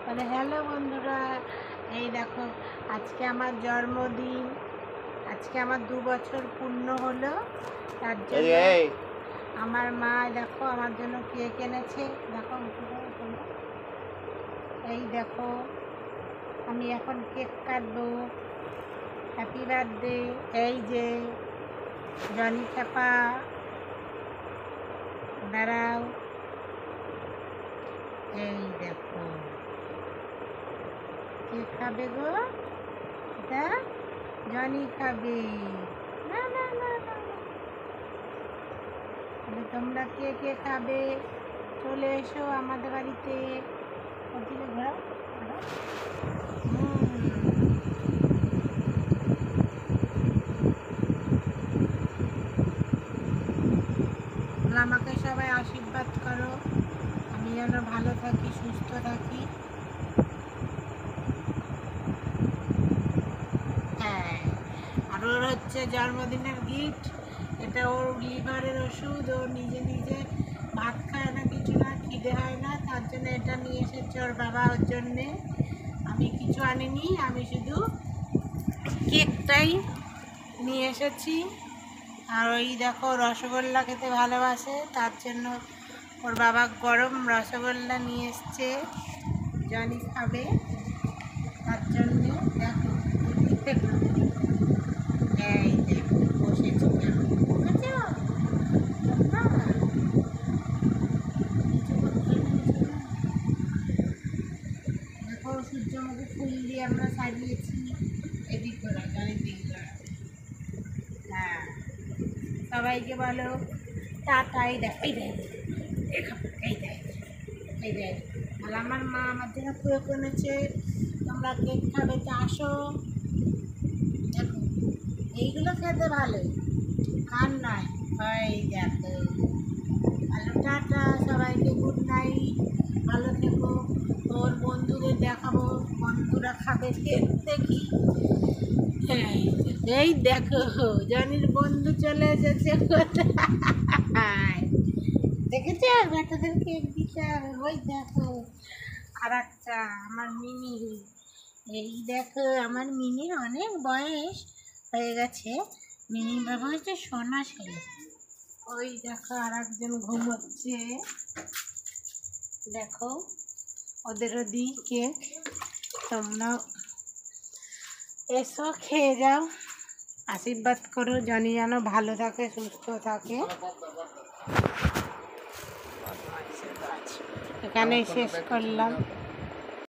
তাহলে হ্যালো বন্ধুরা, এই দেখো আজকে আমার জন্মদিন। আজকে আমার 2 বছর পূর্ণ হলো। তার জন্য আমার মা দেখো আমার জন্য কেক এনেছে। দেখো এই দেখো আমি এখন কেক কাটবো। Happy birthday. এই যে জনি চাপা, দাঁড়াও। এই দেখো কে খাবে গো? এটা জনি খাবে। না না না না, তাহলে তোমরা কে কে খাবে চলে এসো আমাদের বাড়িতে। ওদিকে ঘোরাও, ঘোরাও। আমাকে সবাই আশীর্বাদ করো, আমি যেন ভালো থাকি, সুস্থ থাকি। হ্যাঁ, আর ওর হচ্ছে জন্মদিনের গিফট। এটা ওর লিভারের ওষুধ। ও নিজে নিজে ভাত খায় না, কিছু না, খিদে হয় না, তার জন্য এটা নিয়ে এসেছে ওর বাবা ওর জন্যে। আমি কিছু আনিনি, আমি শুধু কেকটাই নিয়ে এসেছি। আর ওই দেখো রসগোল্লা খেতে ভালোবাসে, তার জন্য ওর বাবা গরম রসগোল্লা নিয়ে এসছে, জনি খাবে তার জন্যে। দেখো এই দেখো বসেছি কেমন, বুঝেছো? দেখো সূর্যমুখী ফুল দিয়ে আমরা সাজিয়েছি এদিক করে, চারিদিক করে। হ্যাঁ, সবাইকে বলো টাটা। এই দেখ, এই দেখ, এই দেখ, এই দেখ। আর আমার মা আমার জন্য কেক এনেছে, তোমরা কেক খাবে তো আসো। দেখো এইগুলো খেতে ভালোই, আর নয়। এই দেখো, ভালো, টাটা সবাইকে, গুড নাইট, ভালো থেকো। ওর বন্ধুদের দেখাবো, বন্ধুরা খাবে কেক দেখি। এই দেখো জনির বন্ধু চলে এসেছে কোথায়, দেখেছো? বেটাদের কেক দিতে হবে। ওই দেখো আর একটা আমার মিনি। এই দেখো আমার মিনির অনেক বয়স হয়ে গেছে। মিনির বাবা হচ্ছে সোনা ছেলে। ওই দেখো আর একজন ঘুমোচ্ছে। দেখো ওদেরও দিই কেক, তোমরা এসো খেয়ে যাও, আশীর্বাদ করো জনি যেন ভালো থাকে, সুস্থ থাকে। এখানেই শেষ করলাম।